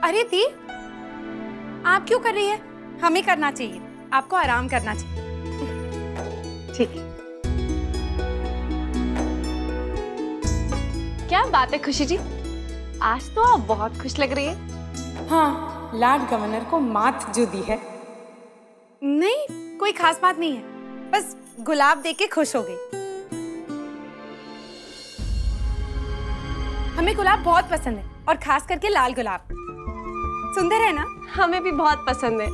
अरे दी, आप क्यों कर रही है? हमें करना चाहिए, आपको आराम करना चाहिए। ठीक है। क्या बात है खुशी जी, आज तो आप बहुत खुश लग रही है। हाँ, लॉर्ड गवर्नर को मात जो दी है। नहीं, कोई खास बात नहीं है, बस गुलाब देख के खुश हो गई। हमें गुलाब बहुत पसंद है, और खास करके लाल गुलाब। सुंदर है ना? हमें भी बहुत पसंद है।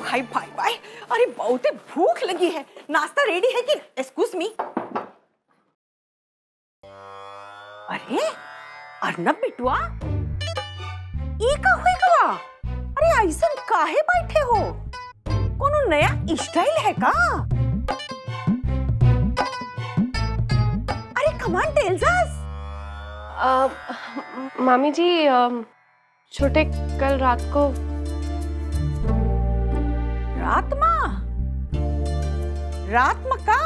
भाई भाई भाई, अरे बहुत भूख लगी है। नाश्ता रेडी है कि? Excuse me. अरे अर्नब बिटुआ, ये का हुई गवा? अरे ऐसा काहे बैठे हो? कोनो नया स्टाइल है का? अरे कमान टेल्स अस। मामी जी, छोटे कल रात को रात में का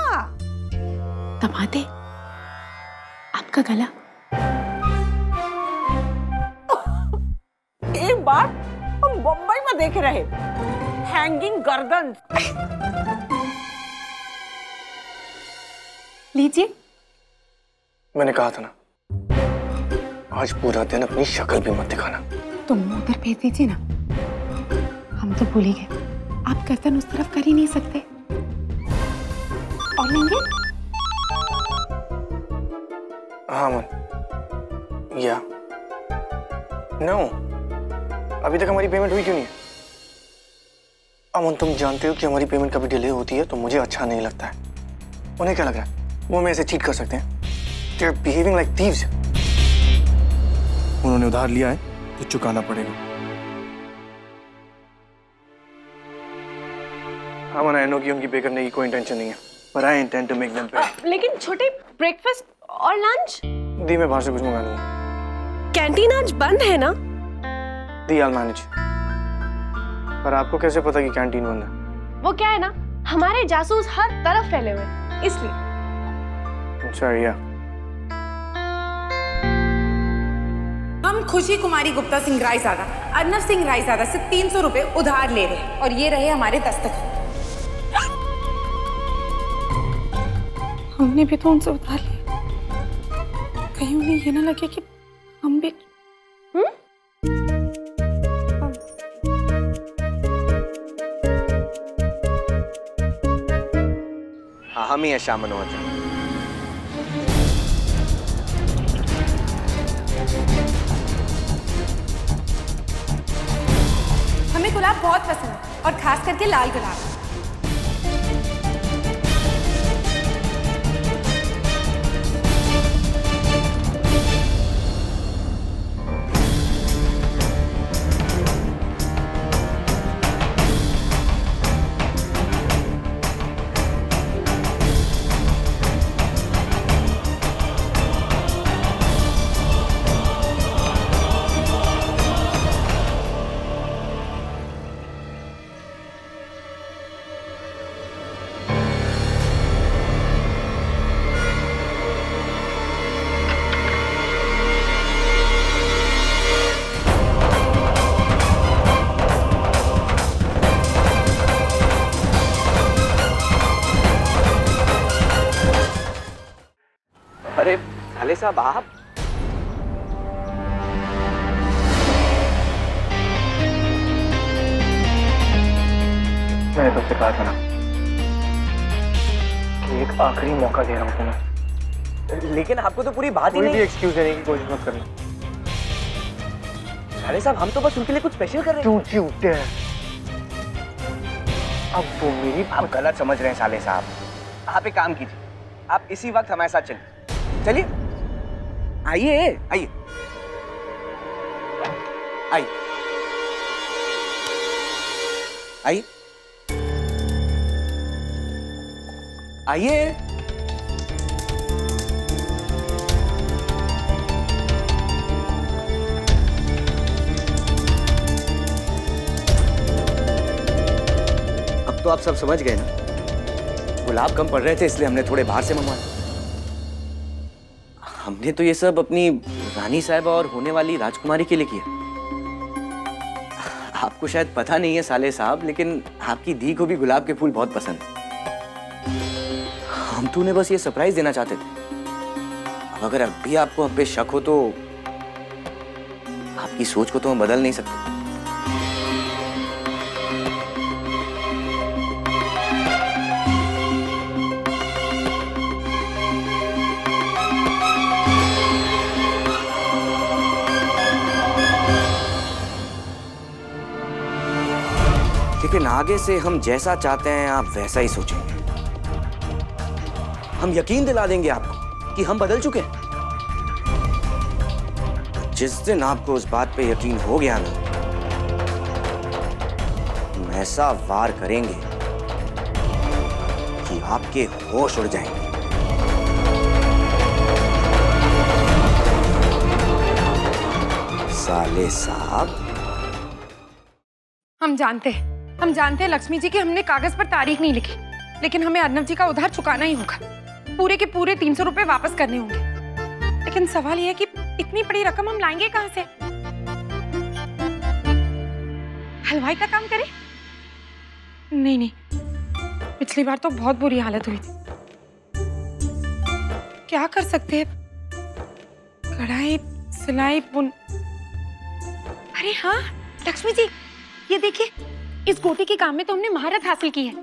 दबाते आपका गला। एक बार हम बम्बई में देख रहे, हैंगिंग गर्दन। लीजिए। मैंने कहा था ना, आज पूरा दिन अपनी शक्ल भी मत दिखाना। तो मुंह उधर भेज दीजिए ना। हम तो भूल ही गए, आप गर्दन उस तरफ कर ही नहीं सकते। और लेंगे? हाँ मन, या नो, अभी तक हमारी पेमेंट हुई क्यों नहीं है? अमन, तुम जानते हो कि हमारी पेमेंट कभी डिले होती है तो मुझे अच्छा नहीं लगता है। उन्हें क्या लग रहा है वो हमें ऐसे चीट कर सकते हैं? They are behaving like thieves. उन्होंने उधार लिया है तो चुकाना पड़ेगा। हाँ मन, आई नो कि उनकी पे करने की कोई इंटेंशन नहीं है, पर I intend to make them pay. लेकिन छोटे, ब्रेकफास्ट और लंच? दी, मैं बाहर से कुछ मंगा लूंगा। कैंटीन आज बंद है ना? दी, I'll manage। पर आपको कैसे पता कि कैंटीन बंद है? वो क्या है ना, हमारे जासूस हर तरफ फैले हुए हैं, इसलिए। अच्छा, या हम खुशी कुमारी गुप्ता सिंह रायजादा, अर्नब सिंह रायजादा से 300 रुपए उधार ले रहे हैं, और ये रहे हमारे दस्तखत। हमने भी तो उनसे उधार लिया, कहीं उन्हें ये ना लगे कि हम भी। हाँ, हम ही है श्याम मनोहर। हमें गुलाब बहुत पसंद है, और खास करके लाल गुलाब। अरे साले साहब, आप मैंने तुमसे कहा था ना कि एक आखिरी मौका दे रहा हूँ तुम्हें। लेकिन आपको तो पूरी बात ही कोई भी नहीं। एक्सक्यूज देने की कोशिश मत करना। साले साहब, हम तो बस उनके लिए कुछ स्पेशल कर रहे हैं। तू झूठ है। अब वो मेरी आप गलत समझ रहे हैं साले साहब। आप एक काम कीजिए, आप इसी वक्त हमारे साथ चलिए। चलिए, आइए आइए आइए आइए आइए। अब तो आप सब समझ गए ना, गुलाब कम पड़ रहे थे इसलिए हमने थोड़े बाहर से मंगवाए। हमने तो ये सब अपनी रानी साहिबा और होने वाली राजकुमारी के लिए किया। आपको शायद पता नहीं है साले साहब, लेकिन आपकी धी को भी गुलाब के फूल बहुत पसंद है। हम तो उन्हें बस ये सरप्राइज देना चाहते थे। अब अगर अब भी आपको हम पे शक हो तो आपकी सोच को तो हम बदल नहीं सकते। लेकिन आगे से हम जैसा चाहते हैं आप वैसा ही सोचेंगे। हम यकीन दिला देंगे आपको कि हम बदल चुके हैं। जिस दिन आपको उस बात पे यकीन हो गया ना, हम ऐसा वार करेंगे कि आपके होश उड़ जाएंगे। साले साहब, हम जानते हैं लक्ष्मी जी कि हमने कागज पर तारीख नहीं लिखी, लेकिन हमें अर्नव जी का उधार चुकाना ही होगा। पूरे के पूरे 300 रुपए वापस करने होंगे। लेकिन सवाल यह है कि इतनी बड़ी रकम हम लाएंगे कहां से? हलवाई का काम करें? नहीं, पिछली बार तो बहुत बुरी हालत हुई थी। क्या कर सकते हैं? कढ़ाई, सिलाई, बुन। अरे हाँ लक्ष्मी जी, ये देखिए, इस गोटी के काम में तो हमने महारत हासिल की है।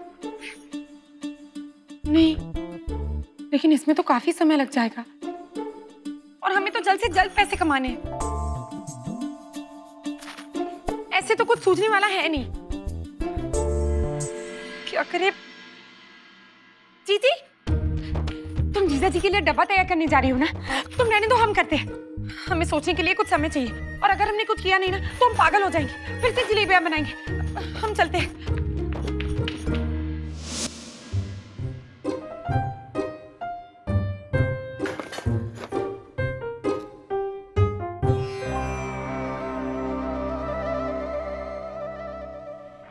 नहीं, लेकिन इसमें तो काफी समय लग जाएगा और हमें तो जल्द से जल्द पैसे कमाने हैं। ऐसे तो कुछ सूझने वाला है नहीं। क्या करे? जीजी, तुम जीजा जी के लिए डब्बा तैयार करने जा रही हो ना? तुम रहने दो, हम करते हैं। हमें सोचने के लिए कुछ समय चाहिए, और अगर हमने कुछ किया नहीं ना तो हम पागल हो जाएंगे। फिर से जलेबियां बनाएंगे। हम चलते हैं।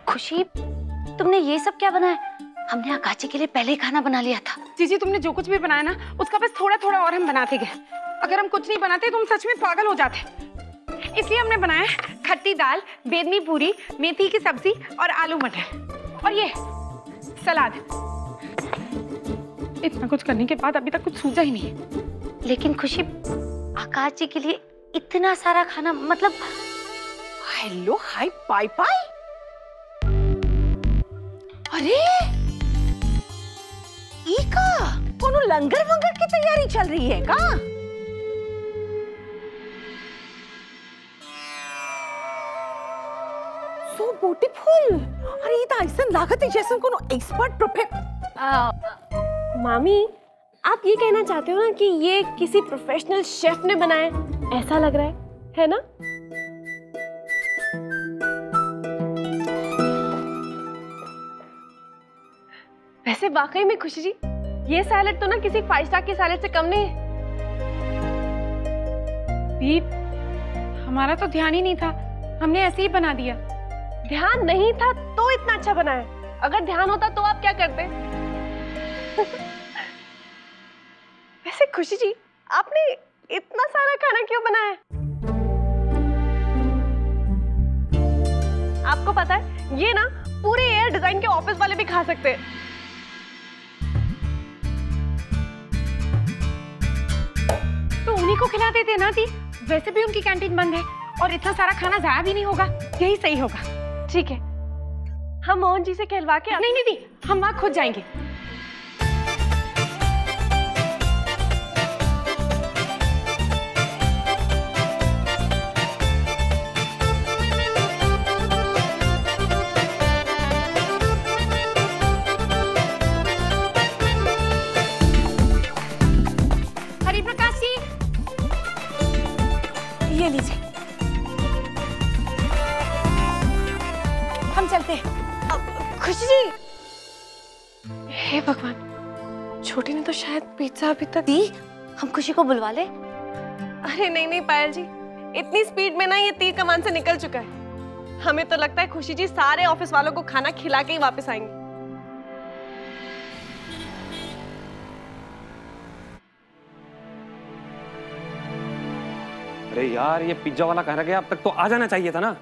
खुशी, तुमने ये सब क्या बनाया? हमने आकाशी के लिए पहले ही खाना बना लिया था। जीजी, तुमने जो कुछ भी बनाया ना, उसका बस थोड़ा थोड़ा और हम बनाते गए। अगर हम कुछ नहीं बनाते तो हम सच में पागल हो जाते। इसलिए हमने बनाया खट्टी दाल, बेदमी पूरी, मेथी की सब्जी और आलू मटर, और ये सलाद। इतना कुछ करने के बाद अभी तक कुछ सूझा ही नहीं। लेकिन खुशी, आकाश जी के लिए इतना सारा खाना, मतलब हेलो, हाय पाई पाई। अरे इका कोनो लंगर वंगर की तैयारी चल रही है का? So beautiful. अरे ये तो ऐसा लागत है जैसे कोनो एक्सपर्ट मामी, आप ये कहना चाहते हो ना कि ये किसी प्रोफेशनल शेफ ने बनाया है? ऐसा लग रहा है ना? वैसे वाकई में खुशी जी, ये सैलेड तो ना किसी 5 स्टार के सैलेड से कम नहीं है। दीप, हमारा तो ध्यान ही नहीं था, हमने ऐसे ही बना दिया। ध्यान नहीं था तो इतना अच्छा बना है। अगर ध्यान होता तो आप क्या करते? वैसे खुशी जी, आपने इतना सारा खाना क्यों बनाया? आपको पता है, ये ना पूरे एयर डिजाइन के ऑफिस वाले भी खा सकते हैं। तो उन्हीं को खिला देते ना दी। वैसे भी उनकी कैंटीन बंद है और इतना सारा खाना जाया भी नहीं होगा। यही सही होगा। ठीक है, हम मोहन जी से कहलवा के नहीं दी, हम वहां खुद जाएंगे। खुशी जी, हे भगवान, छोटी ने तो शायद पिज्जा अभी तक दी, हम खुशी को बुलवा ले। अरे नहीं नहीं पायल जी, इतनी स्पीड में ना ये तीर कमान से निकल चुका है। हमें तो लगता है खुशी जी सारे ऑफिस वालों को खाना खिला के ही वापस आएंगे। अरे यार, ये पिज्जा वाला कह रहा गया, अब तक तो आ जाना चाहिए था ना।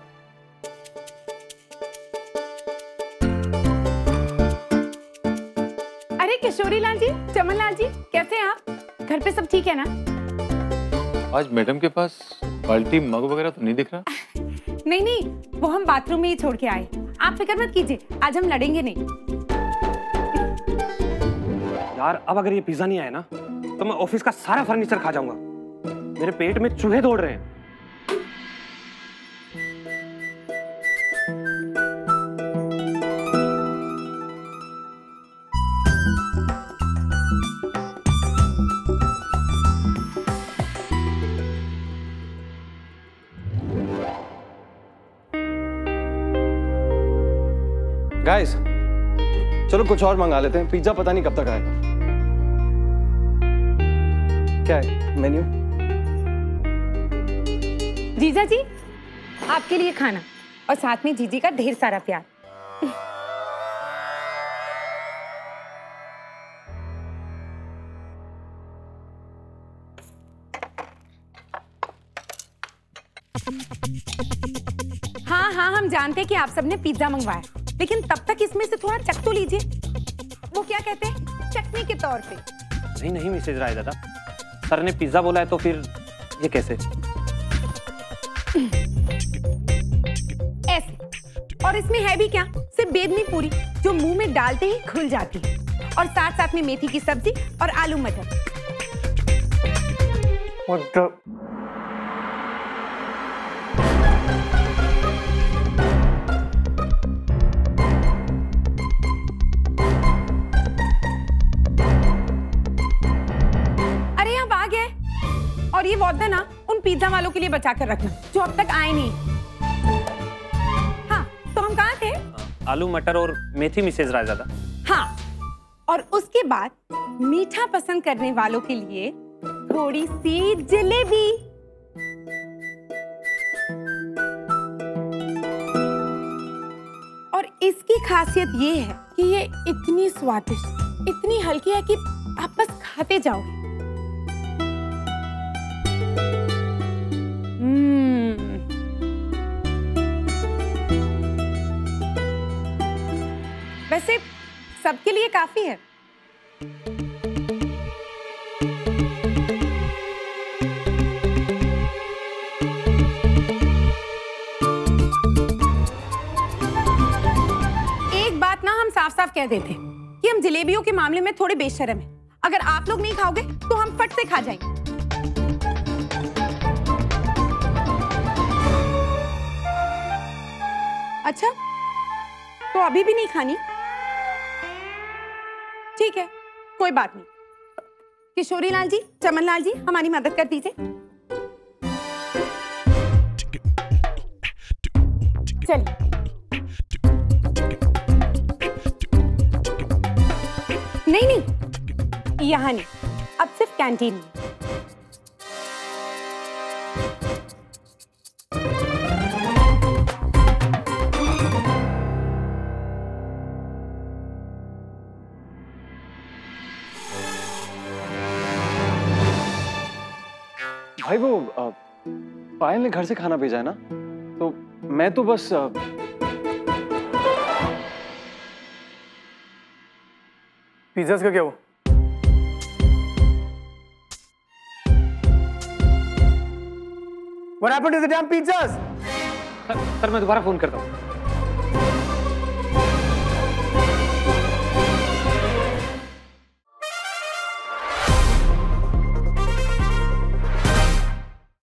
अरे किशोरी लाल जी, चमन लाल जी, कैसे हैं आप? घर पे सब ठीक है ना? आज मैडम के पास बाल्टी मग वगैरह तो नहीं दिख रहा। नहीं नहीं, वो हम बाथरूम में ही छोड़ के आए। आप फिक्र मत कीजिए, आज हम लड़ेंगे नहीं। यार, अब अगर ये पिज्जा नहीं आया ना तो मैं ऑफिस का सारा फर्नीचर खा जाऊंगा। मेरे पेट में चूहे दौड़ रहे हैं। गाइस, चलो कुछ और मंगा लेते हैं। पिज्जा पता नहीं कब तक आएगा। क्या है मेन्यू? जीजा जी, आपके लिए खाना और साथ में जीजी का ढेर सारा प्यार। हाँ हाँ, हम जानते हैं कि आप सबने पिज्जा मंगवाया, लेकिन तब तक इसमें से थोड़ा चख तो लीजिए। वो क्या कहते हैं, चटनी के तौर पे। नहीं नहीं मिसेज राय दादा, सर ने पिज्जा बोला है तो फिर ये कैसे? ऐसे। और इसमें है भी क्या, सिर्फ बेदमी पूरी जो मुंह में डालते ही खुल जाती है, और साथ साथ में मेथी की सब्जी और आलू मटर। अरे आप आ गए। और ये वॉदा ना उन पिज्जा वालों के लिए बचा कर रखना जो अब तक आए नहीं। हाँ, तो हम कहाँ थे? आलू मटर और मेथी मिसेज राय दादा। हाँ, और उसके बाद मीठा पसंद करने वालों के लिए थोड़ी सी जलेबी। और इसकी खासियत ये है कि ये इतनी स्वादिष्ट, इतनी हल्की है कि आप बस खाते जाओगे। वैसे सबके लिए काफी है। एक बात ना हम साफ साफ कह देते कि हम जलेबियों के मामले में थोड़े बेशर्म हैं। अगर आप लोग नहीं खाओगे तो हम फट से खा जाएंगे। अच्छा, तो अभी भी नहीं खानी? ठीक है, कोई बात नहीं। किशोरी लाल जी, चमन लाल जी, हमारी मदद कर दीजिए। चलिए। नहीं नहीं, यहाँ नहीं, अब सिर्फ कैंटीन में। भाई वो पायल ने घर से खाना भेजा है ना, तो मैं तो बस पिज्जास का क्या हुआ? What happened to the damn pizzas? Sir मैं दोबारा फोन करता हूँ।